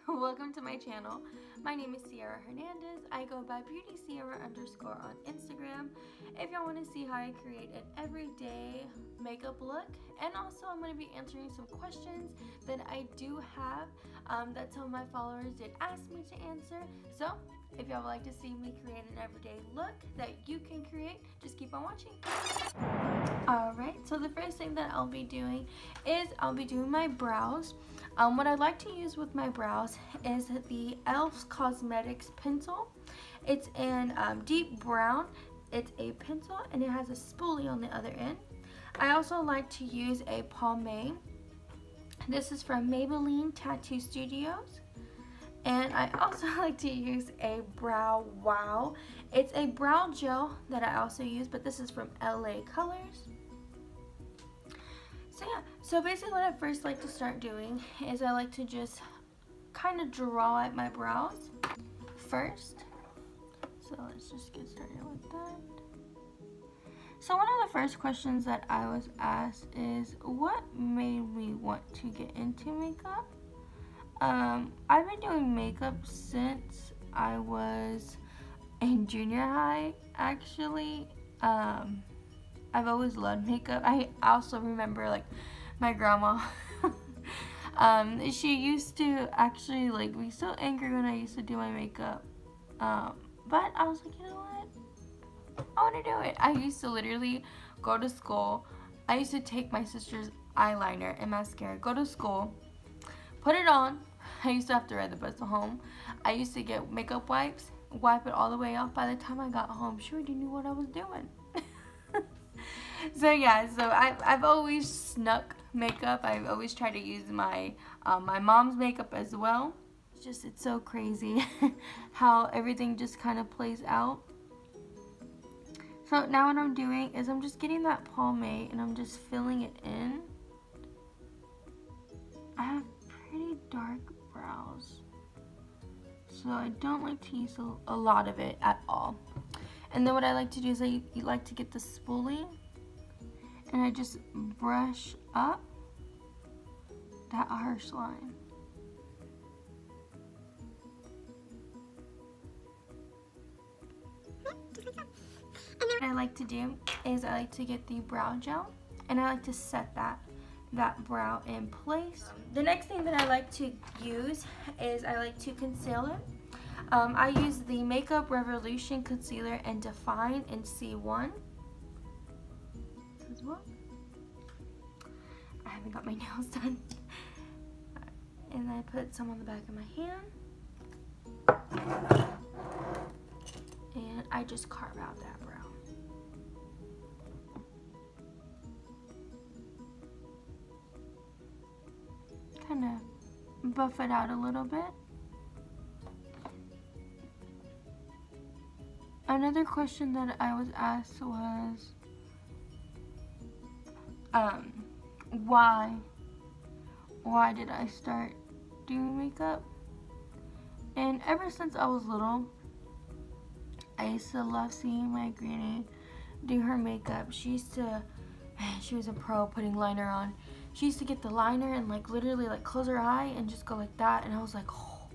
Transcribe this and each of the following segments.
Welcome to my channel. My name is Sierra Hernandez. I go by BeautySierra_ on Instagram. If y'all want to see how I create an everyday makeup look, and also I'm going to be answering some questions that I do have that some of my followers did ask me to answer. So if y'all would like to see me create an everyday look that you can create, just keep on watching. Alright, so the first thing that I'll be doing is I'll be doing my brows. What I like to use with my brows is the e.l.f. Cosmetics pencil. It's in deep brown. It's a pencil and it has a spoolie on the other end. I also like to use a pomade. This is from Maybelline Tattoo Studios. And I also like to use a brow wow. It's a brow gel that I also use, but this is from LA Colors. So yeah, so basically what I first like to start doing is I like to just kind of draw out my brows first. So let's just get started with that. So one of the first questions that I was asked is, what made me want to get into makeup? I've been doing makeup since I was in junior high, actually. I've always loved makeup. I also remember like my grandma she used to actually like be so angry when I used to do my makeup, but I was like, you know what, I want to do it. I used to literally go to school. I used to take my sister's eyeliner and mascara, go to school, put it on. I used to have to ride the bus home. I used to get makeup wipes, wipe it all the way off. By the time I got home, she already knew what I was doing. So yeah, so I've always snuck makeup. I've always tried to use my my mom's makeup as well. It's so crazy how everything just kind of plays out. So now what I'm doing is I'm just getting that pomade and I'm just filling it in. I have pretty dark brows, so I don't like to use a lot of it at all. And then what I like to do is I like to get the spoolie and I just brush up that harsh line. What I like to do is I like to get the brow gel and I like to set that brow in place. The next thing that I like to use is I like to conceal it. I use the Makeup Revolution Concealer and Define in C1 as well. I haven't got my nails done. And I put some on the back of my hand. And I just carve out that brow. Kind of buff it out a little bit. Another question that I was asked was, why did I start doing makeup? And ever since I was little, I used to love seeing my granny do her makeup. She was a pro putting liner on. She used to get the liner and like literally like close her eye and just go like that, and I was like, oh,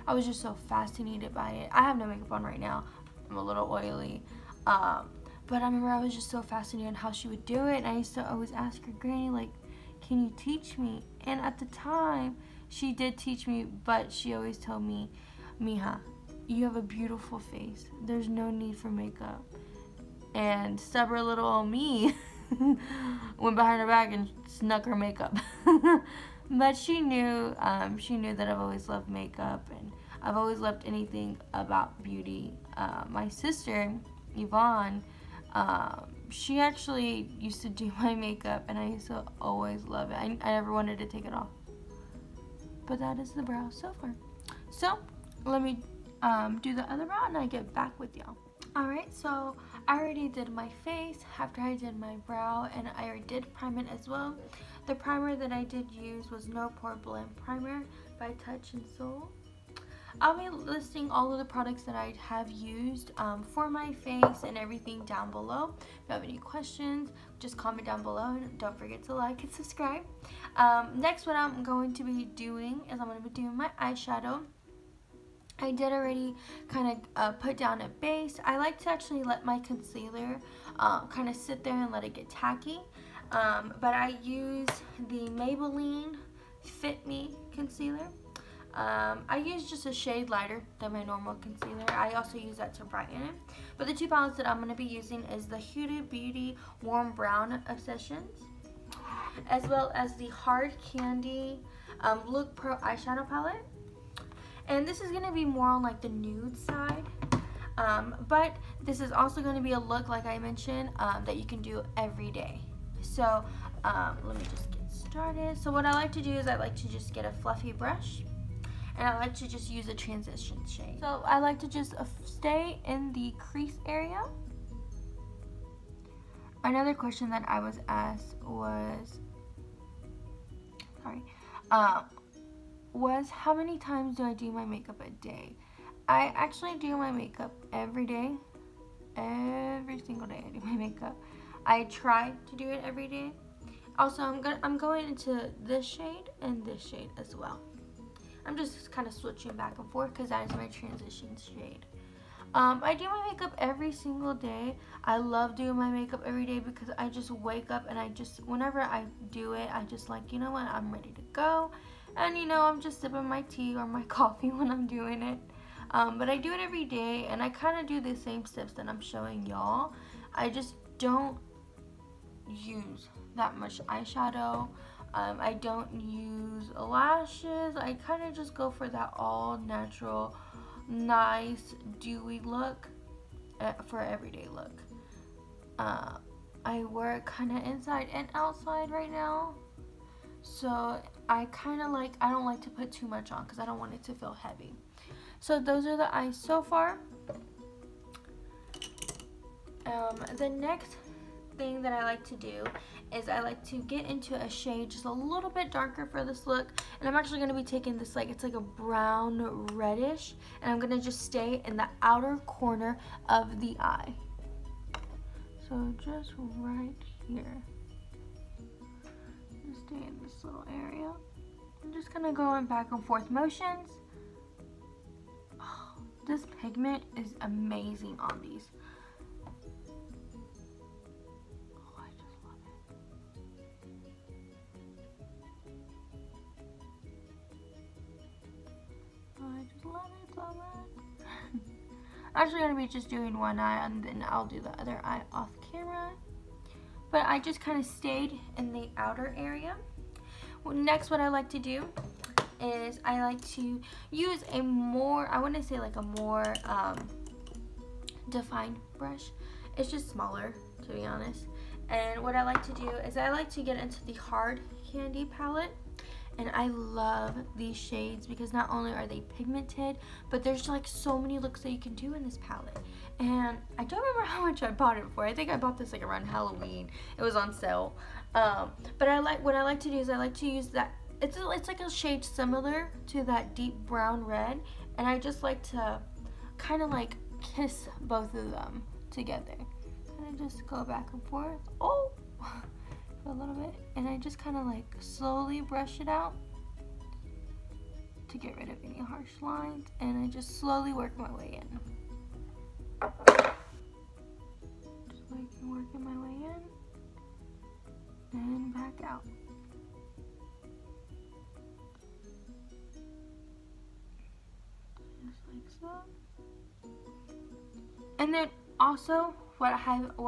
I was just so fascinated by it. I have no makeup on right now. I'm a little oily, but I remember I was just so fascinated on how she would do it, and I used to always ask her, Granny, like, can you teach me? And at the time, she did teach me, but she always told me, Mija, you have a beautiful face. There's no need for makeup. And stubborn little old me went behind her back and snuck her makeup. But she knew that I've always loved makeup and I've always loved anything about beauty. My sister, Yvonne, she actually used to do my makeup and I used to always love it. I never wanted to take it off. But that is the brow so far. So let me do the other brow and I get back with y'all. Alright, so I already did my face after I did my brow, and I already did prime it as well. The primer that I did use was No Pore Blend Primer by Touch and Soul. I'll be listing all of the products that I have used for my face and everything down below. If you have any questions, just comment down below, and don't forget to like and subscribe. Next, what I'm going to be doing is I'm going to be doing my eyeshadow. I did already kind of put down a base. I like to actually let my concealer kind of sit there and let it get tacky. But I use the Maybelline Fit Me concealer. I use just a shade lighter than my normal concealer. I also use that to brighten it. But the two palettes that I'm going to be using is the Huda Beauty Warm Brown Obsessions, as well as the Hard Candy Look Pro eyeshadow palette. And this is going to be more on like the nude side. But this is also going to be a look, like I mentioned, that you can do every day. So let me just get started. So what I like to do is I like to just get a fluffy brush, and I like to just use a transition shade. So I like to just stay in the crease area. Another question that I was asked was, was how many times do I do my makeup a day? I actually do my makeup every day. Every single day I do my makeup. I try to do it every day. Also, I'm going into this shade and this shade as well. I'm just kind of switching back and forth because that is my transition shade. I do my makeup every single day. I love doing my makeup every day because I just wake up and whenever I do it, I just like, you know what, I'm ready to go. And you know, I'm just sipping my tea or my coffee when I'm doing it. But I do it every day, and I kind of do the same steps that I'm showing y'all. I just don't use that much eyeshadow. I don't use lashes. I kind of just go for that all natural, nice, dewy look for everyday look. I work kind of inside and outside right now. So I don't like to put too much on because I don't want it to feel heavy. So those are the eyes so far. The next thing that I like to do is I like to get into a shade just a little bit darker for this look. And I'm actually going to be taking this, it's like a brown reddish. And I'm going to just stay in the outer corner of the eye. So just right here. Stay in this little area. I'm just gonna go in back and forth motions. Oh, this pigment is amazing on these. Oh, I just love it. Oh, I just love it so much. I'm actually gonna be just doing one eye, and then I'll do the other eye off camera. But I just kind of stayed in the outer area. Next, what I like to do is I like to use a more, I want to say like a more defined brush. It's just smaller, to be honest. And what I like to do is I like to get into the Hard Candy palette. And I love these shades because not only are they pigmented, but there's like so many looks that you can do in this palette. And I don't remember how much I bought it for. I think I bought this like around Halloween. It was on sale. But what I like to do is I like to use that. It's like a shade similar to that deep brown red. And I just like to kind of like kiss both of them together. And I just go back and forth. Oh! A little bit, and I just kind of like slowly brush it out to get rid of any harsh lines, and I just slowly work my way in. Just working my way in and back out. Just like so. And then also what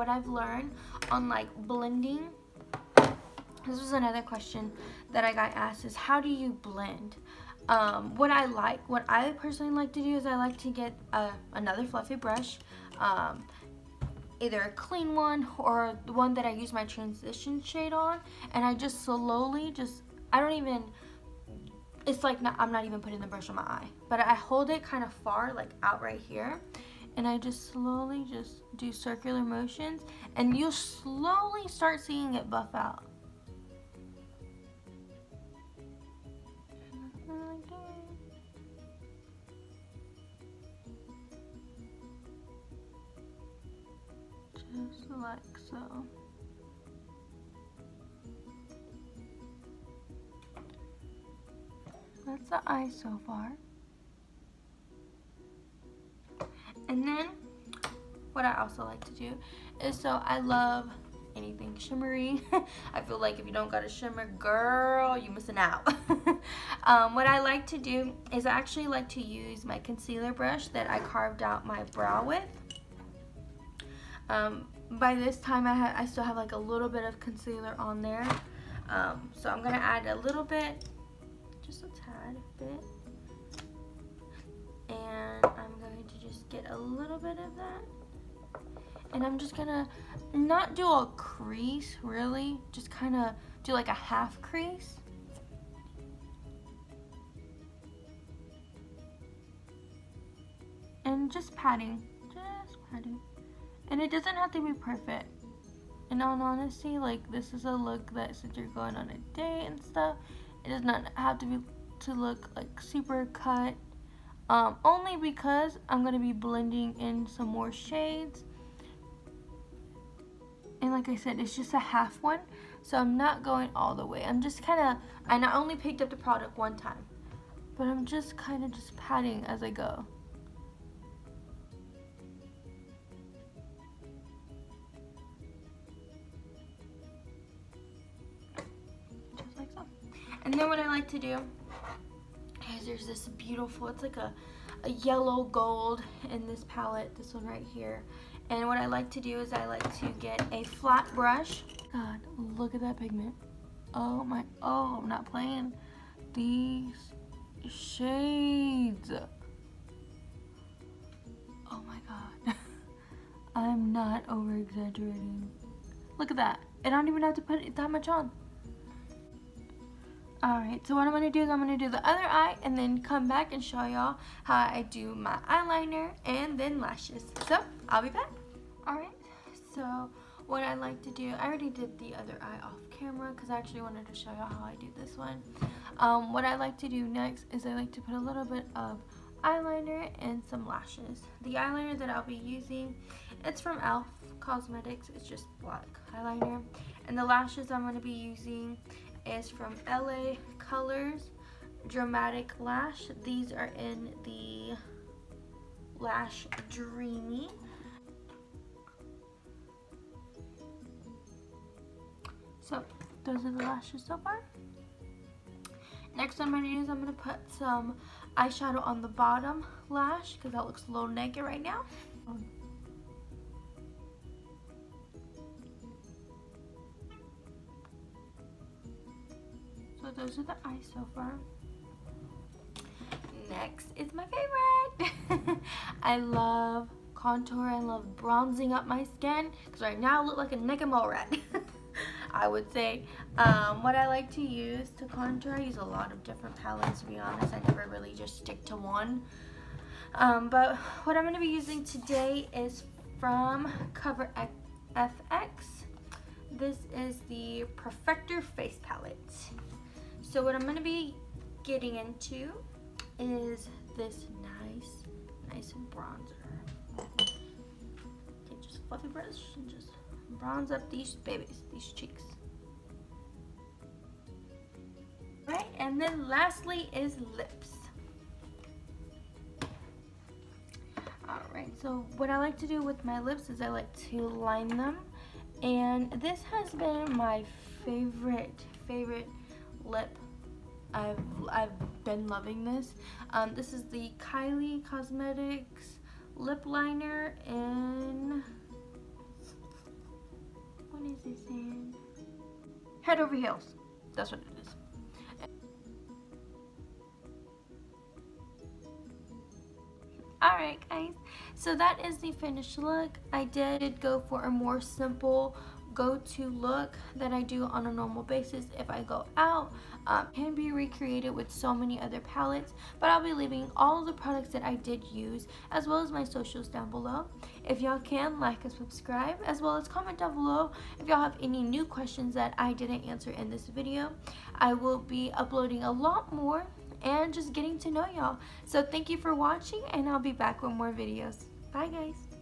I've learned on like blending. This was another question that I got asked is how do you blend? What I personally like to do is I like to get another fluffy brush, either a clean one or the one that I use my transition shade on, and I just slowly it's like I'm not even putting the brush on my eye, but I hold it kind of far, like out right here, and I just slowly just do circular motions, and you'll slowly start seeing it buff out. like so. That's the eye so far. And then what I also like to do is, so I love anything shimmery. I feel like if you don't got a shimmer, girl, you missing out. What I like to do is I actually like to use my concealer brush that I carved out my brow with. By this time I still have like a little bit of concealer on there. So I'm gonna add a little bit, just a tad bit. And I'm going to just get a little bit of that. And I'm just gonna not do a crease really, just kind of do like a half crease. And just patting. And it doesn't have to be perfect. In all honesty, like this is a look that since you're going on a date and stuff, it does not have to look like super cut. Only because I'm going to be blending in some more shades. And like I said, it's just a half one. So I'm not going all the way. I'm just kind of, I not only picked up the product one time, but I'm just kind of just patting as I go. Just like so. And then what I like to do, there's this beautiful, it's like a yellow gold in this palette, this one right here. And what I like to do is I like to get a flat brush. God, look at that pigment. Oh my, oh, I'm not playing. These shades. Oh my God. I'm not over exaggerating. Look at that. I don't even have to put that much on. Alright, so what I'm going to do is I'm going to do the other eye and then come back and show y'all how I do my eyeliner and then lashes. So, I'll be back. Alright, so what I like to do, I already did the other eye off camera because I actually wanted to show y'all how I do this one. What I like to do next is I like to put a little bit of eyeliner and some lashes. The eyeliner that I'll be using, it's from e.l.f. Cosmetics. It's just black eyeliner. And the lashes I'm going to be using is from LA Colors Dramatic Lash. These are in the Lash Dreamy. So those are the lashes so far. Next I'm going to do is I'm going to put some eyeshadow on the bottom lash because that looks a little naked right now. So those are the eyes so far. Next is my favorite. I love contour. I love bronzing up my skin because right now I look like a naked mole rat. I would say what I like to use to contour, I use a lot of different palettes, to be honest. I never really just stick to one. But what I'm going to be using today is from Cover FX. This is the Perfector Face Palette. So what I'm going to be getting into is this nice bronzer. Okay, just fluffy brush and just bronze up these babies, these cheeks. Right, and then lastly is lips. Alright, so what I like to do with my lips is I like to line them. And this has been my favorite lip. I've been loving this. This is the Kylie Cosmetics lip liner in, what is this in? Head Over Heels. That's what it is. Alright guys, so that is the finished look. I did go for a more simple go-to look that I do on a normal basis if I go out. Can be recreated with so many other palettes, but I'll be leaving all of the products that I did use as well as my socials down below. If y'all can, like and subscribe, as well as comment down below if y'all have any new questions that I didn't answer in this video. I will be uploading a lot more and just getting to know y'all. So thank you for watching, and I'll be back with more videos. Bye guys.